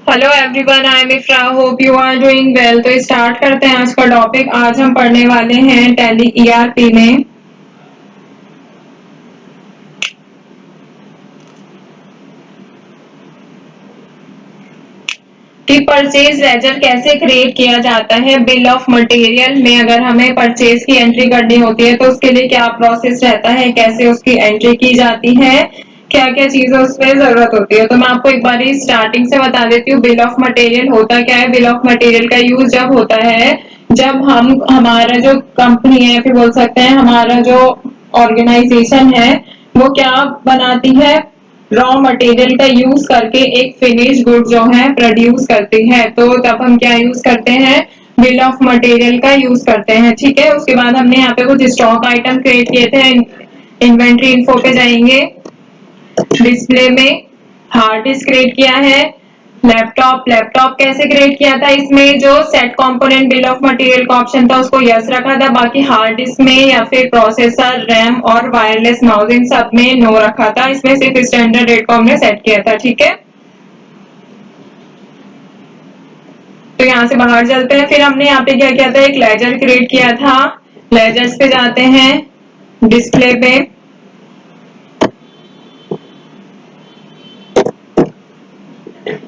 Hello everyone, I am Ifra, hope you are doing well. तो start करते हैं आज का टॉपिक। आज हम पढ़ने वाले हैं टैली ईआरपी में कि परचेज लेजर कैसे क्रिएट किया जाता है। बिल ऑफ मटेरियल में अगर हमें परचेज की एंट्री करनी होती है तो उसके लिए क्या प्रोसेस रहता है, कैसे उसकी एंट्री की जाती है, क्या क्या चीजें उसमें जरूरत होती है। तो मैं आपको एक बार स्टार्टिंग से बता देती हूँ बिल ऑफ मटेरियल होता क्या है। बिल ऑफ मटेरियल का यूज जब होता है जब हम हमारा जो कंपनी है, फिर बोल सकते हैं हमारा जो ऑर्गेनाइजेशन है, वो क्या बनाती है, रॉ मटेरियल का यूज करके एक फिनिश गुड जो है प्रोड्यूस करती है। तो तब हम क्या यूज करते हैं, बिल ऑफ मटेरियल का यूज करते हैं। ठीक है, उसके बाद हमने यहाँ पे कुछ स्टॉक आइटम क्रिएट किए थे। इन्वेंट्री इन्फो पे जाएंगे, डिस्प्ले में हार्ड डिस्क क्रिएट किया है। लैपटॉप कैसे क्रिएट किया था, इसमें जो set component bill of material का ऑप्शन था उसको यस रखा था, बाकी हार्ड डिस्क में या फिर प्रोसेसर, रैम और वायरलेस माउस इन सब में नो रखा था। इसमें सिर्फ स्टैंडर्ड रेट को हमने सेट किया था। ठीक है, तो यहाँ से बाहर चलते हैं। फिर हमने यहाँ पे क्या किया था, एक लेजर क्रिएट किया था। लेजर्स पे जाते हैं, डिस्प्ले पे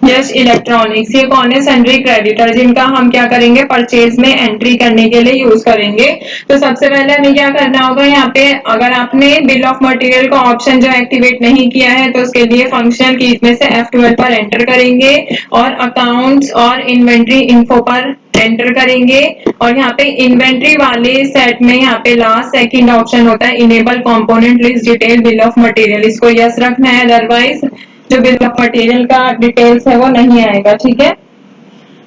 यश इलेक्ट्रॉनिक्स, ये कौन है, सन्ड्री क्रेडिटर, जिनका हम क्या करेंगे, परचेज में एंट्री करने के लिए यूज करेंगे। तो सबसे पहले हमें क्या करना होगा, यहाँ पे अगर आपने बिल ऑफ मटेरियल का ऑप्शन जो एक्टिवेट नहीं किया है तो उसके लिए फंक्शनल कीज में से F12 पर एंटर करेंगे और अकाउंट्स और इन्वेंट्री इन्फो पर एंटर करेंगे। और यहाँ पे इन्वेंट्री वाले सेट में यहाँ पे लास्ट सेकंड ऑप्शन होता है enable component list detail bill of material, इसको यस रखना है, अदरवाइज जो बिल ऑफ मटेरियल का डिटेल्स है वो नहीं आएगा। ठीक है,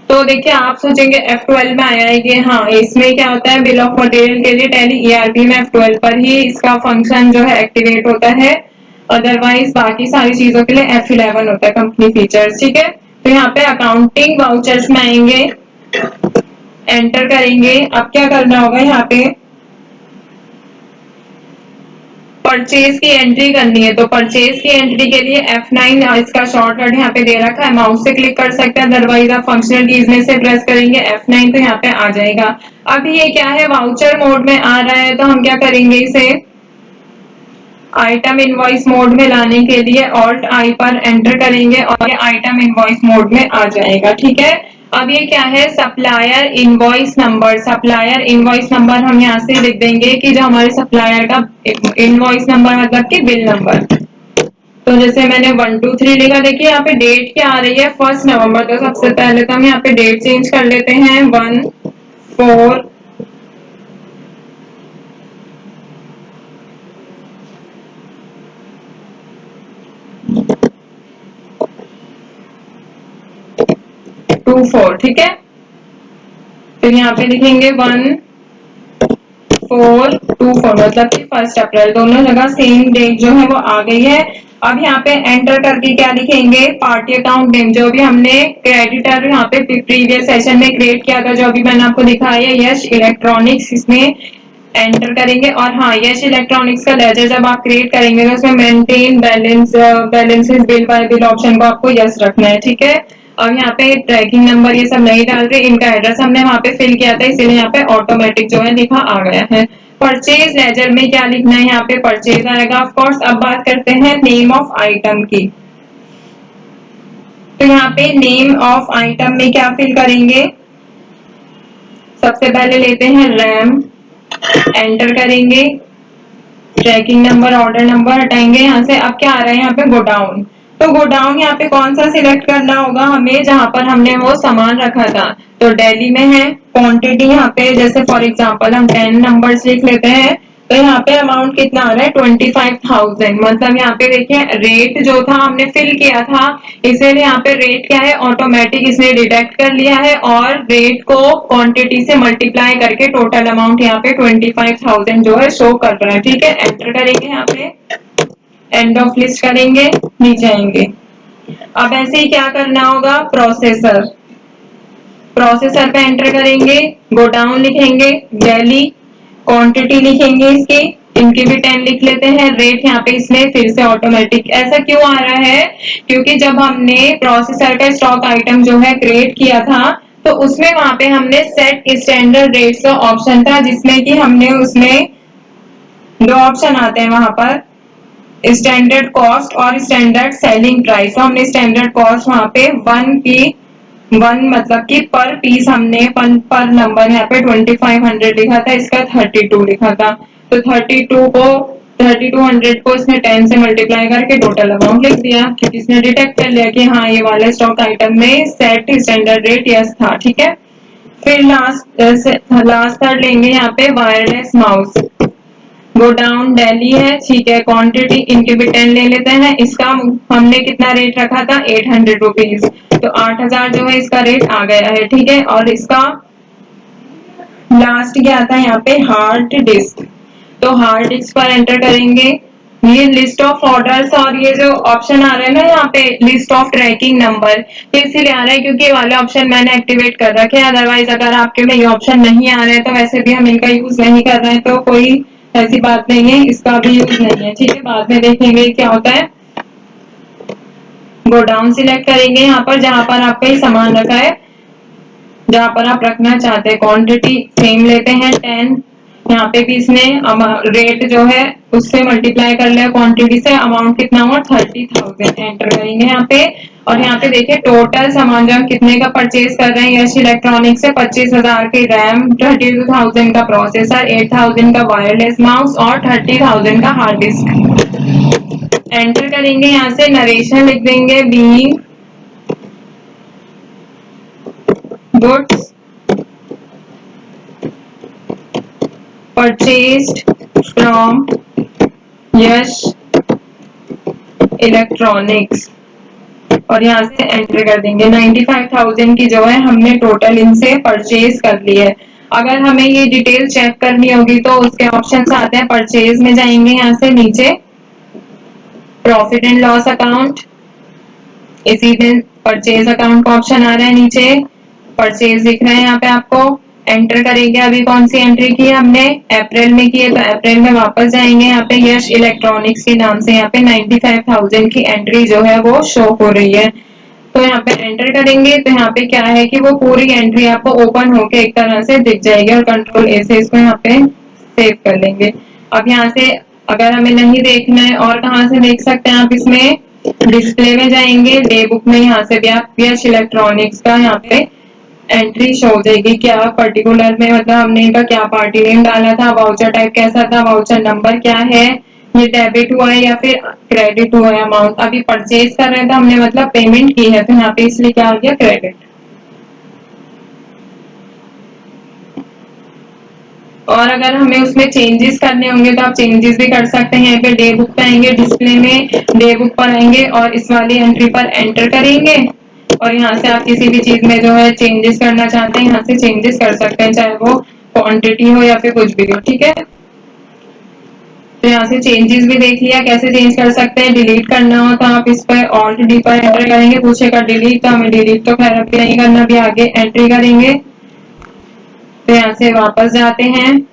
तो देखिए आप सोचेंगे F12 में आया है कि हाँ, इसमें क्या होता है, बिल ऑफ मटेरियल के लिए टैली ईआरपी में F12 पर ही इसका फंक्शन जो है एक्टिवेट होता है, अदरवाइज बाकी सारी चीजों के लिए F11 होता है, कंपनी फीचर्स। ठीक है, तो यहाँ पे अकाउंटिंग वाउचर्स में आएंगे, एंटर करेंगे। अब क्या करना होगा, यहाँ पे परचेज की एंट्री करनी है। तो परचेज की एंट्री के लिए F9 इसका शॉर्टकट यहाँ पे दे रखा है, माउस से क्लिक कर सकते हैं, अदरवाइज आप फंक्शनल कीज में से प्रेस करेंगे F9 तो यहाँ पे आ जाएगा। अब ये क्या है, वाउचर मोड में आ रहा है, तो हम क्या करेंगे, इसे आइटम इनवॉइस मोड में लाने के लिए ऑल्ट आई पर एंटर करेंगे और ये आइटम इनवॉइस मोड में आ जाएगा। ठीक है, अब ये क्या है, supplier invoice number. Supplier invoice number हम यहाँ से लिख देंगे कि जो हमारे सप्लायर का इनवॉइस नंबर मतलब कि बिल नंबर। तो जैसे मैंने 123 लिखा, देखिए यहाँ पे डेट क्या आ रही है, 1 नवंबर। तो सबसे पहले तो हम यहाँ पे डेट चेंज कर लेते हैं, 1/4 24। ठीक है, फिर यहाँ पे लिखेंगे 1424, मतलब कि 1 अप्रैल। दोनों जगह सेम डेट जो है वो आ गई है। अब यहाँ पे एंटर करके क्या लिखेंगे, पार्टी अकाउंट नेम, जो भी हमने क्रेडिटर यहाँ पे प्रीवियस सेशन में क्रिएट किया था, जो अभी मैंने आपको दिखाया, यश इलेक्ट्रॉनिक्स, इसमें एंटर करेंगे। और हाँ, यश इलेक्ट्रॉनिक्स का लेजर जब आप क्रिएट करेंगे तो उसमें maintain balances bill bye bill option को आपको यस रखना है। ठीक है, अब यहाँ पे ट्रैकिंग नंबर ये सब नहीं डाल रहे, इनका एड्रेस हमने वहां पे फिल किया था, इसीलिए यहाँ पे ऑटोमेटिक जो है लिखा आ गया है। परचेज लेजर में क्या लिखना है, यहाँ पे परचेज आएगा ऑफ कोर्स। अब बात करते हैं नेम ऑफ आइटम की। तो यहाँ पे नेम ऑफ आइटम में क्या फिल करेंगे, सबसे पहले लेते हैं रैम, एंटर करेंगे, ट्रैकिंग नंबर, ऑर्डर नंबर हटाएंगे यहाँ से। अब क्या आ रहा है, यहाँ पे गोडाउन। तो गोडाउन यहाँ पे कौन सा सिलेक्ट करना होगा हमें, जहां पर हमने वो सामान रखा था। तो दिल्ली में है। क्वांटिटी यहाँ पे जैसे फॉर एग्जांपल हम 10 नंबर्स लिख लेते हैं। तो यहाँ पे अमाउंट कितना आ रहा है, 25,000। मतलब यहाँ पे देखिए रेट जो था हमने फिल किया था, इसीलिए यहाँ पे रेट क्या है, ऑटोमेटिक इसने डिटेक्ट कर लिया है और रेट को क्वांटिटी से मल्टीप्लाई करके टोटल अमाउंट यहाँ पे 25,000 जो है शो कर रहा है। ठीक है, एंटर करेंगे, यहाँ पे एंड ऑफ लिस्ट करेंगे, नीचे आएंगे। अब ऐसे ही क्या करना होगा, प्रोसेसर, प्रोसेसर पे एंटर करेंगे, गोडाउन लिखेंगे, दिल्ली, क्वांटिटी लिखेंगे इसकी इनकी भी 10 लिख लेते हैं। रेट यहाँ पे इसमें फिर से ऑटोमेटिक ऐसा क्यों आ रहा है, क्योंकि जब हमने प्रोसेसर का स्टॉक आइटम जो है क्रिएट किया था तो उसमें वहां पे हमने सेट स्टैंडर्ड रेट्स का ऑप्शन था, जिसमें कि हमने उसमें दो ऑप्शन आते हैं वहां पर, स्टैंडर्ड कॉस्ट और स्टैंडर्ड सेलिंग प्राइस। तो हमने स्टैंडर्ड कॉस्ट वहां पे वन मतलब कि पर पीस हमने पर नंबर यहाँ पे 2500 लिखा था, इसका 32 लिखा था। तो 3200 को इसने 10 से मल्टीप्लाई करके टोटल अमाउंट लिख दिया, क्योंकि इसने डिटेक्ट कर लिया कि हाँ ये वाला स्टॉक आइटम में सेट स्टैंडर्ड रेट यस था। ठीक है, फिर लास्ट थर्ड लेंगे यहाँ पे वायरलेस माउस। गोडाउन दिल्ली है, ठीक है। क्वांटिटी इनके भी 10 ले लेते हैं। इसका हमने कितना रेट रखा था, 800 रुपीज। तो 8000 जो है इसका रेट आ गया है। ठीक है, और इसका लास्ट क्या था यहाँ पे, हार्ड डिस्क। तो हार्ड डिस्क पर एंटर करेंगे। ये लिस्ट ऑफ ऑर्डर्स और ये जो ऑप्शन आ रहा है ना यहाँ पे लिस्ट ऑफ ट्रैकिंग नंबर, ये इसीलिए आ रहा है क्योंकि ये वाले ऑप्शन मैंने एक्टिवेट कर रखे हैं। अदरवाइज अगर आपके में ये ऑप्शन नहीं आ रहे हैं तो वैसे भी हम इनका यूज नहीं कर रहे हैं, तो कोई ऐसी बात नहीं है, इसका भी यूज नहीं है। ठीक है, बाद में देखेंगे क्या होता है। गोडाउन सिलेक्ट करेंगे यहाँ पर, जहां पर आपका ये सामान रखा है, जहां पर आप रखना चाहते हैं। क्वांटिटी सेम लेते हैं 10। यहाँ पे भी इसने रेट जो है उससे मल्टीप्लाई कर लिया क्वांटिटी से। अमाउंट कितना हुआ, 30,000 एंटर करेंगे यहाँ पे। और यहाँ पे देखिए टोटल सामान जो हम कितने का परचेज कर रहे हैं यश इलेक्ट्रॉनिक से, 25,000 की रैम, 32,000 का प्रोसेसर, 8,000 का वायरलेस माउस और 30,000 का हार्ड डिस्क। एंटर करेंगे यहाँ से, नरेशन लिख देंगे being goods purchased from Yash electronics, और यहाँ से एंटर कर देंगे। 95,000 की जो है हमने टोटल इनसे परचेज कर ली है। अगर हमें ये डिटेल चेक करनी होगी तो उसके ऑप्शन आते हैं, परचेज में जाएंगे, यहाँ से नीचे प्रॉफिट एंड लॉस अकाउंट, इसी में परचेज अकाउंट का ऑप्शन आ रहा है, नीचे परचेज दिख रहा है यहाँ पे आपको। एंटर करेंगे, अभी कौन सी एंट्री की है हमने, अप्रैल में की है, तो अप्रैल में वापस जाएंगे। यहाँ पे यश इलेक्ट्रॉनिक्स के नाम से यहाँ पे 95,000 की एंट्री जो है वो शो हो रही है। तो यहाँ पे एंटर करेंगे तो यहाँ पे क्या है कि वो पूरी एंट्री आपको ओपन होके एक तरह से दिख जाएगी, और कंट्रोल ए से इसको यहाँ पे सेव कर लेंगे। अब यहाँ से अगर हमें नहीं देखना है और कहाँ से देख सकते हैं आप, इसमें डिस्प्ले में जाएंगे, डे बुक में, यहाँ से भी आप यश इलेक्ट्रॉनिक्स का यहाँ पे एंट्री शो हो जाएगी। क्या पर्टिकुलर में मतलब हमने इनका क्या पार्टी नेम डाला था, वाउचर टाइप कैसा था, वाउचर नंबर क्या है, ये डेबिट हुआ है या फिर क्रेडिट हुआ है अमाउंट। अभी परचेज कर रहे थे हमने, मतलब पेमेंट की है, तो यहाँ पे इसलिए क्या आ गया, क्रेडिट। और अगर हमें उसमें चेंजेस करने होंगे तो आप चेंजेस भी कर सकते हैं। यहाँ पे डे बुक पे आएंगे, डिस्प्ले में डे बुक पर आएंगे और इस वाली एंट्री पर एंटर करेंगे, और यहाँ से आप किसी भी चीज में जो है चेंजेस करना चाहते हैं यहाँ से चेंजेस कर सकते हैं, चाहे वो क्वांटिटी हो या फिर कुछ भी हो। ठीक है, तो यहाँ से चेंजेस भी देख लिया, कैसे चेंज कर सकते हैं। डिलीट करना हो तो आप इस पर ऑल्ट डी पर एंटर करेंगे, पूछेगा डिलीट, तो हमें डिलीट तो खैर अभी नहीं करना, भी आगे एंट्री करेंगे। तो यहाँ से वापस जाते हैं,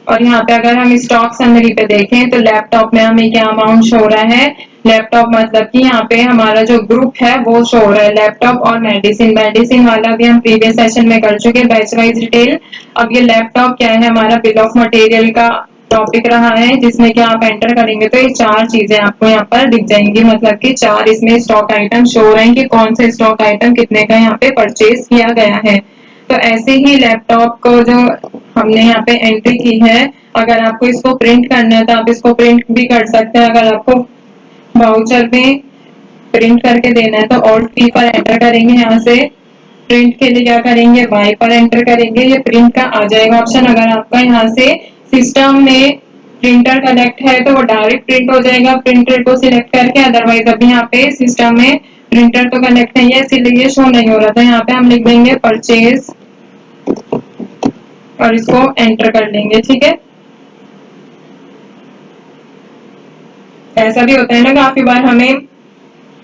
और यहाँ पे अगर हम स्टॉक समरी पे देखें तो लैपटॉप में हमें क्या अमाउंट शो रहा है, लैपटॉप मतलब कि यहाँ पे हमारा जो ग्रुप है वो शो हो रहा है, लैपटॉप और मेडिसिन। मेडिसिन वाला भी हम प्रीवियस सेशन में कर चुके, बैच वाइज डिटेल। अब ये लैपटॉप क्या है, हमारा बिल ऑफ मटेरियल का टॉपिक रहा है, जिसमें कि आप एंटर करेंगे तो ये चार चीजें आपको यहाँ पर दिख जाएंगी, मतलब कि चार इसमें स्टॉक आइटम शो हो रहे हैं कि कौन से स्टॉक आइटम कितने का यहाँ पे परचेज किया गया है। तो ऐसे ही लैपटॉप को जो हमने यहाँ पे एंट्री की है, अगर आपको इसको प्रिंट करना है तो आप इसको प्रिंट भी कर सकते हैं। अगर आपको वाउचर में प्रिंट करके देना है तो ऑल्ट पी पर एंटर करेंगे, यहाँ से प्रिंट के लिए क्या करेंगे, वाई पर एंटर करेंगे, ये प्रिंट का आ जाएगा ऑप्शन। अगर आपका यहाँ से सिस्टम में प्रिंटर कनेक्ट है तो वो डायरेक्ट प्रिंट हो जाएगा, प्रिंटर को सिलेक्ट करके। अदरवाइज अभी यहाँ पे सिस्टम में प्रिंटर तो कनेक्ट नहीं है इसीलिए शो नहीं हो रहा था। यहाँ पे हम लिख देंगे परचेज और इसको एंटर कर लेंगे। ठीक है, ऐसा भी होता है ना काफी बार हमें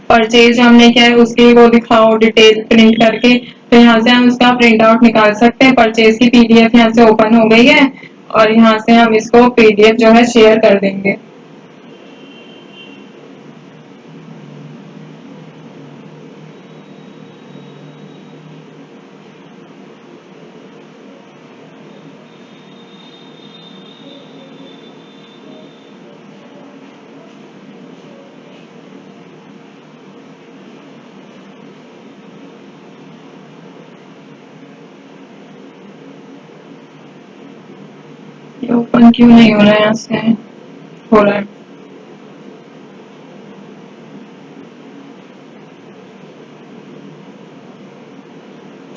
परचेज हमने क्या है उसकी वो दिखाओ डिटेल प्रिंट करके, तो यहाँ से हम इसका प्रिंट आउट निकाल सकते हैं। परचेज की पीडीएफ यहाँ से ओपन हो गई है और यहाँ से हम इसको पीडीएफ जो है शेयर कर देंगे। ये ओपन क्यों नहीं हो रहा है? यहाँ से हो रहा है।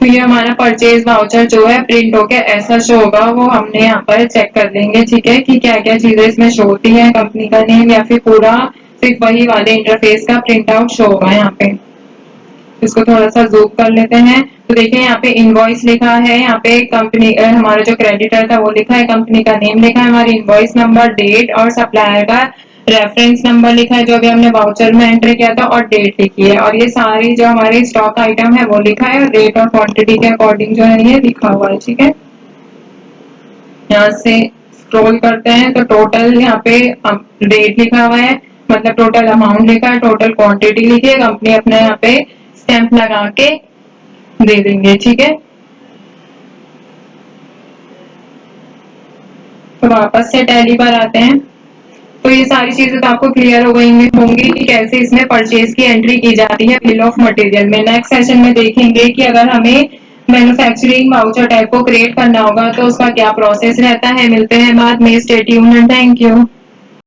तो ये हमारा परचेज वाउचर जो है प्रिंट होके ऐसा शो होगा, वो हमने यहाँ पर चेक कर लेंगे, ठीक है, कि क्या क्या चीजें इसमें शो होती है, कंपनी का नेम या फिर पूरा सिर्फ वही वाले इंटरफेस का प्रिंट आउट शो होगा यहाँ पे। इसको थोड़ा सा जूम कर लेते हैं। तो देखिए यहाँ पे इनवॉइस लिखा है, यहाँ पे कंपनी हमारा जो क्रेडिटर था वो लिखा है, कंपनी का नेम लिखा है, हमारी इनवॉइस नंबर, डेट और सप्लायर का रेफरेंस नंबर लिखा है जो भी हमने वाउचर में एंटर किया था, और डेट लिखी है, और ये सारी जो हमारी स्टॉक आइटम है वो लिखा है, और रेट और क्वांटिटी के अकॉर्डिंग जो है ये लिखा हुआ है, ठीक है। यहाँ से स्क्रॉल करते हैं तो टोटल यहाँ पे रेट लिखा हुआ है, मतलब टोटल अमाउंट लिखा है, टोटल क्वांटिटी लिखी है, कंपनी अपने यहाँ पे स्टैंप लगा के दे देंगे, ठीक है। तो वापस से टैली पर आते हैं। तो ये सारी चीजें तो आपको क्लियर हो गई होंगी कि कैसे इसमें परचेज की एंट्री की जाती है बिल ऑफ मटेरियल में। नेक्स्ट सेशन में देखेंगे कि अगर हमें मैन्युफैक्चरिंग वाउचर टाइप को क्रिएट करना होगा तो उसका क्या प्रोसेस रहता है। मिलते हैं बाद में, stay tuned and thank you.